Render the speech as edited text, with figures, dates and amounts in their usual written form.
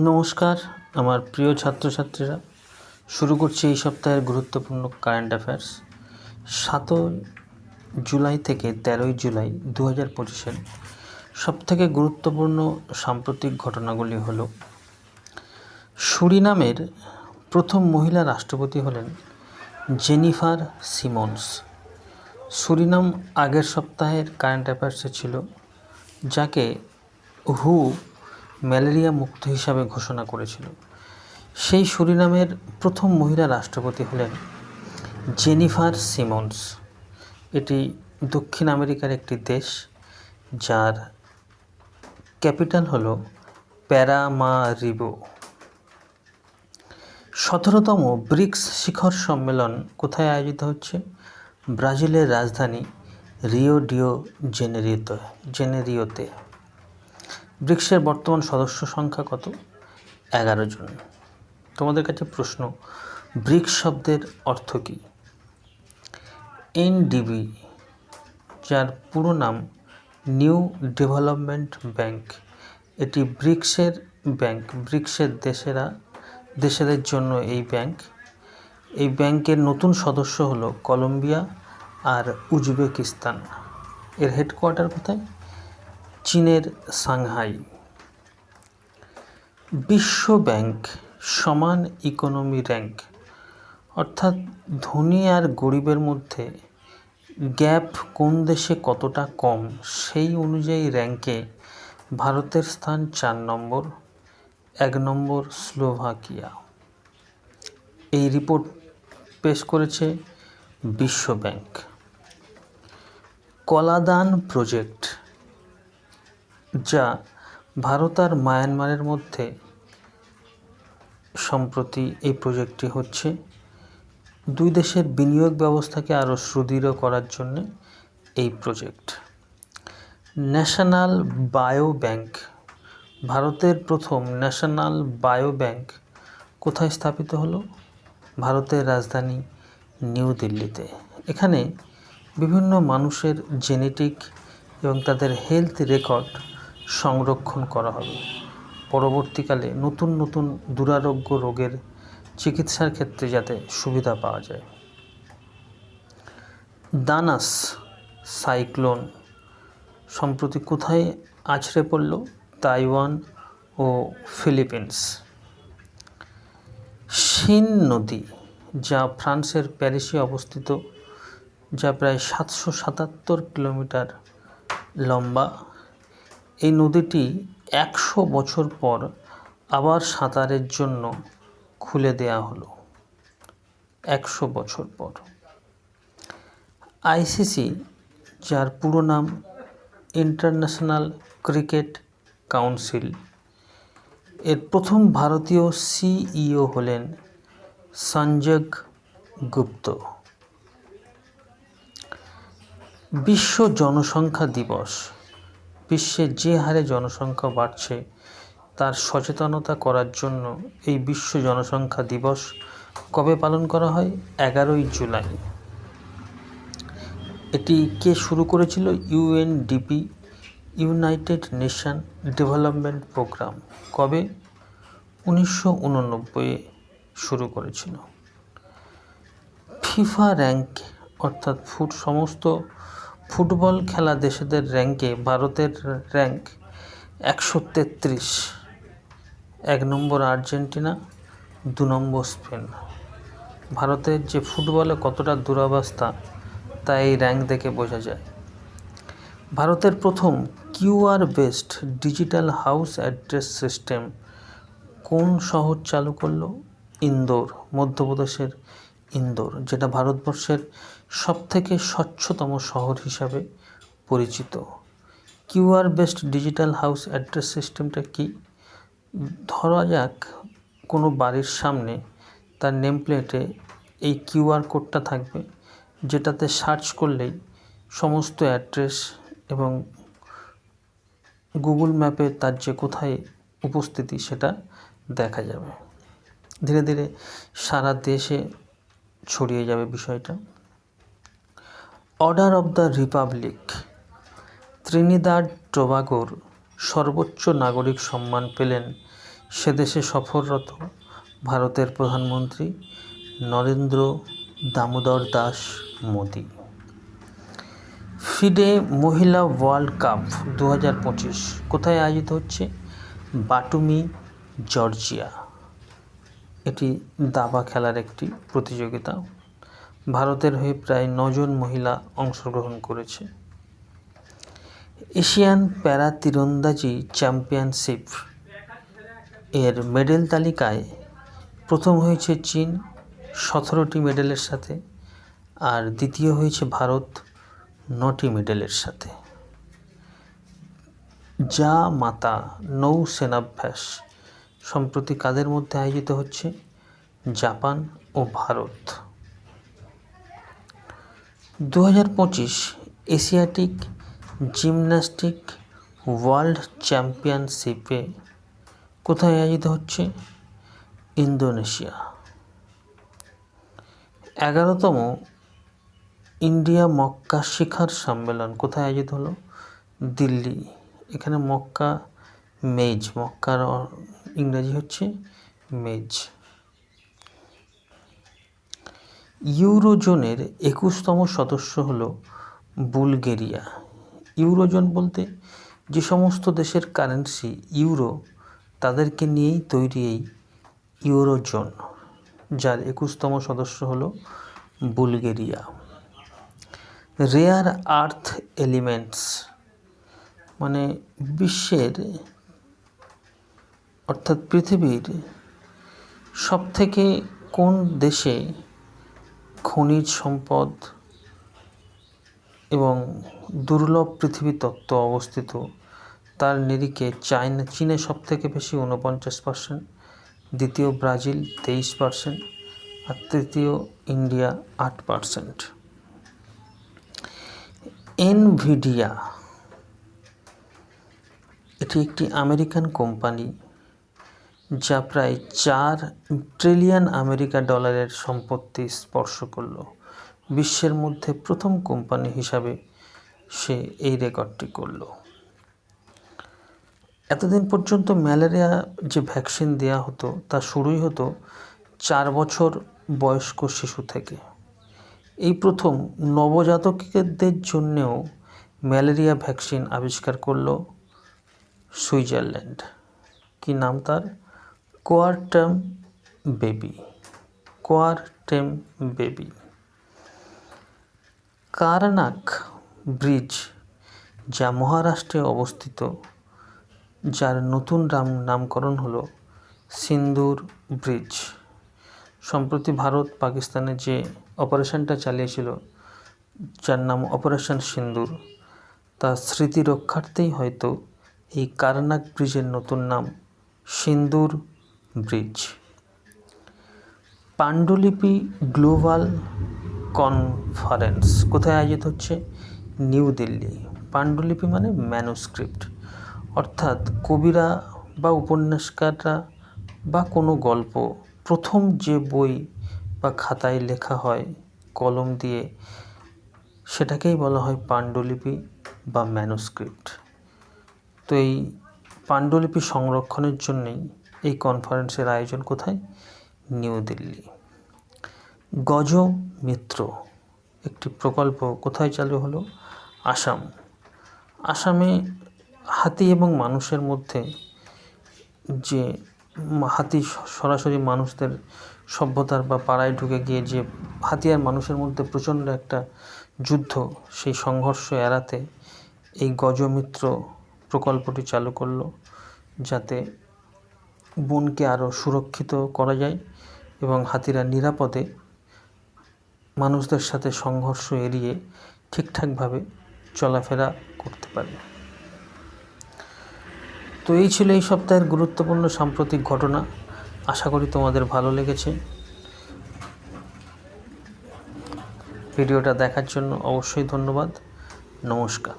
নমস্কার আমার প্রিয় ছাত্রছাত্রীরা, শুরু করছি এই সপ্তাহের গুরুত্বপূর্ণ কারেন্ট অ্যাফেয়ার্স। 7 জুলাই থেকে 13 জুলাই 2025-এর সবথেকে গুরুত্বপূর্ণ সাম্প্রতিক ঘটনাগুলি হল: সুরিনামের প্রথম মহিলা রাষ্ট্রপতি হলেন জেনিফার সিমন্স। সুরিনাম আগের সপ্তাহের কারেন্ট অ্যাফেয়ার্সে ছিল, যাকে হু ম্যালেরিয়া মুক্ত হিসাবে ঘোষণা করেছিল। সেই সুরিনামের প্রথম মহিলা রাষ্ট্রপতি হলেন জেনিফার সিমন্স। এটি দক্ষিণ আমেরিকার একটি দেশ, যার ক্যাপিটাল হল প্যারামারিবো। 17তম ব্রিক্স শিখর সম্মেলন কোথায় আয়োজিত হচ্ছে? ব্রাজিলের রাজধানী রিও ডিও জেনেরিওতে। ব্রিক্সের বর্তমান সদস্য সংখ্যা কত? 11 জন। তোমাদের কাছে প্রশ্ন, ব্রিক্স শব্দের অর্থ কী? এনডিবি, যার পুরো নাম নিউ ডেভেলপমেন্ট ব্যাংক, এটি ব্রিক্সের ব্যাংক। ব্রিক্সের দেশেদের জন্য এই ব্যাংক। এই ব্যাংকের নতুন সদস্য হলো কলম্বিয়া আর উজবেকিস্তান। এর হেডকোয়ার্টার কোথায়? চীনের সাংহাই। বিশ্ব ব্যাংক সমান ইকোনমি র্যাঙ্ক, অর্থাৎ ধনী আর গরিবের মধ্যে গ্যাপ কোন দেশে কতটা কম, সেই অনুযায়ী র্যাঙ্কে ভারতের স্থান 4 নম্বর, 1 নম্বর স্লোভাকিয়া। এই রিপোর্ট পেশ করেছে বিশ্ব ব্যাংক। কলাদান প্রজেক্ট, যা ভারত আর মায়ানমারের মধ্যে সম্প্রতি এই প্রজেক্টটি হচ্ছে, দুই দেশের বিনিয়োগ ব্যবস্থাকে আরও সুদৃঢ় করার জন্য এই প্রজেক্ট। ন্যাশনাল বায়ো ব্যাংক, ভারতের প্রথম ন্যাশনাল বায়ো ব্যাংক কোথায় স্থাপিত হলো? ভারতের রাজধানী নিউ দিল্লিতে। এখানে বিভিন্ন মানুষের জেনেটিক এবং তাদের হেলথ রেকর্ড সংরক্ষণ করা হবে, পরবর্তীকালে নতুন নতুন দুরারোগ্য রোগের চিকিৎসার ক্ষেত্রে যাতে সুবিধা পাওয়া যায়। দানাস সাইক্লোন সম্প্রতি কোথায় আছড়ে পড়ল? তাইওয়ান ও ফিলিপিন্স। সিন নদী, যা ফ্রান্সের প্যারিসে অবস্থিত, যা প্রায় 777 কিলোমিটার লম্বা, এই নদীটি 100 বছর পর আবার সাঁতারের জন্য খুলে দেয়া হলো। 100 বছর পর। আইসিসি, যার পুরো নাম ইন্টারন্যাশনাল ক্রিকেট কাউন্সিল, এর প্রথম ভারতীয় সিইও হলেন সঞ্জয় গুপ্ত। বিশ্ব জনসংখ্যা দিবস, বিশ্বে যে হারে জনসংখ্যা বাড়ছে তার সচেতনতা করার জন্য এই বিশ্ব জনসংখ্যা দিবস কবে পালন করা হয়? 11 জুলাই। এটি কে শুরু করেছিল? UNDP, united nation development programme. কবে? 1989-এ শুরু করেছিল। ফিফা র্যাঙ্ক, অর্থাৎ সমস্ত ফুটবল খেলা দেশেদের র্যাঙ্কে ভারতের র্যাঙ্ক 133। 1 নম্বর আর্জেন্টিনা, 2 নম্বর স্পেন। ভারতের যে ফুটবলে কতটা দুরবস্থা তা এই র্যাঙ্ক দেখে বোঝা যায়। ভারতের প্রথম QR based digital house address system কোন শহর চালু করলো? ইন্দোর, মধ্যপ্রদেশের ইন্দোর, যেটা ভারতবর্ষের সবথেকে স্বচ্ছতম শহর হিসাবে পরিচিত। QR based digital house address সিস্টেমটা কি? ধরা যাক কোনো বাড়ির সামনে তার নেম প্লেটে এই কিউআর কোডটা থাকবে, যেটাতে সার্চ করলেই সমস্ত অ্যাড্রেস এবং গুগল ম্যাপে তার যে কোথায় উপস্থিতি সেটা দেখা যাবে। ধীরে ধীরে সারা দেশে ছড়িয়ে যাবে বিষয়টা। Order of the Republic, Trinidad টোবাগোর সর্বোচ্চ নাগরিক সম্মান পেলেন সে দেশে সফররত ভারতের প্রধানমন্ত্রী নরেন্দ্র দামোদর দাস মোদি। ফিডে মহিলা ওয়ার্ল্ড কাপ 2025 কোথায় আয়োজিত হচ্ছে? বাটুমি, জর্জিয়া। এটি দাবা খেলার একটি প্রতিযোগিতা। ভারতের হয়ে প্রায় 9 জন মহিলা অংশগ্রহণ করেছে। এশিয়ান প্যারা তীরন্দাজি চ্যাম্পিয়নশিপ এর মেডেল তালিকায় প্রথম হয়েছে চীন 17টি মেডেলের সাথে, আর দ্বিতীয় হয়েছে ভারত 9টি মেডেলের সাথে। যা মাতা নৌ সেনাভ্যাস সম্প্রতি কাদের মধ্যে আয়োজিত হচ্ছে? জাপান ও ভারত। 2025 এশিয়াটিক জিমন্যাস্টিক ওয়ার্ল্ড চ্যাম্পিয়নশিপে কোথায় আয়োজিত হচ্ছে? ইন্দোনেশিয়া। 11তম ইন্ডিয়া মক্কা শিখর সম্মেলন কোথায় আয়োজিত হলো? দিল্লি। এখানে মক্কা মেজ, মক্কার ইংরেজি হচ্ছে মেজ। ইউরোজোনের 21তম সদস্য হলো বুলগেরিয়া। ইউরোজোন বলতে যে সমস্ত দেশের কারেন্সি ইউরো, তাদেরকে নিয়েই তৈরি এই ইউরোজোন, যার 21তম সদস্য হলো বুলগেরিয়া। রেয়ার আর্থ এলিমেন্টস মানে বিশ্বের অর্থাৎ পৃথিবীর সবথেকে কোন দেশে খনিজ সম্পদ এবং দুর্লভ পৃথিবী তত্ত্ব অবস্থিত, তার নিরিখে চীনে সবথেকে বেশি 49%, দ্বিতীয় ব্রাজিল 23%, আর তৃতীয় ইন্ডিয়া 8%। এনভিডিয়া এটি একটি আমেরিকান কোম্পানি যা প্রায় $4 ট্রিলিয়ন সম্পত্তি স্পর্শ করল। বিশ্বের মধ্যে প্রথম কোম্পানি হিসাবে সে এই রেকর্ডটি করল। এতদিন পর্যন্ত ম্যালেরিয়া যে ভ্যাকসিন দেওয়া হতো তা শুরুই হতো 4 বছর বয়স্ক শিশু থেকে। এই প্রথম নবজাতকদের জন্যেও ম্যালেরিয়া ভ্যাকসিন আবিষ্কার করল সুইজারল্যান্ড। কি নাম তার? কোয়ারটেম বেবি। কারনাক ব্রিজ যা মহারাষ্ট্রে অবস্থিত, যার নতুন নামকরণ হলো সিন্দুর ব্রিজ। সম্প্রতি ভারত পাকিস্তানে যে অপারেশনটা চালিয়েছিল, যার নাম অপারেশন সিন্দুর, তার স্মৃতি রক্ষার্থেই হয়তো এই কারনাক ব্রিজের নতুন নাম সিন্দুর ব্রিজ। পাণ্ডুলিপি গ্লোবাল কনফারেন্স কোথায় আয়োজিত হচ্ছে? নিউ দিল্লি। পাণ্ডুলিপি মানে ম্যানুস্ক্রিপ্ট, অর্থাৎ কবিরা বা উপন্যাসকাররা বা কোনো গল্প প্রথম যে বই বা খাতায় লেখা হয় কলম দিয়ে, সেটাকেই বলা হয় পাণ্ডুলিপি বা ম্যানুস্ক্রিপ্ট। তো এই পাণ্ডুলিপি সংরক্ষণের জন্যই এই কনফারেন্সের আয়োজন কোথায়? নিউ দিল্লি। গজ মিত্র একটি প্রকল্প কোথায় চালু হলো? আসামে হাতি এবং মানুষের মধ্যে যে হাতি সরাসরি মানুষদের সভ্যতার বা পাড়ায় ঢুকে গিয়ে যে হাতি আর মানুষের মধ্যে প্রচণ্ড একটা যুদ্ধ, সেই সংঘর্ষ এড়াতে এই গজমিত্র প্রকল্পটি চালু করলো, যাতে বনকে আরও সুরক্ষিত করা যায় এবং হাতিরা নিরাপদে মানুষদের সাথে সংঘর্ষ এড়িয়ে ঠিকঠাকভাবে চলাফেরা করতে পারে। তো এই ছিল এই সপ্তাহের গুরুত্বপূর্ণ সাম্প্রতিক ঘটনা। আশা করি তোমাদের ভালো লেগেছে। ভিডিওটা দেখার জন্য অবশ্যই ধন্যবাদ। নমস্কার।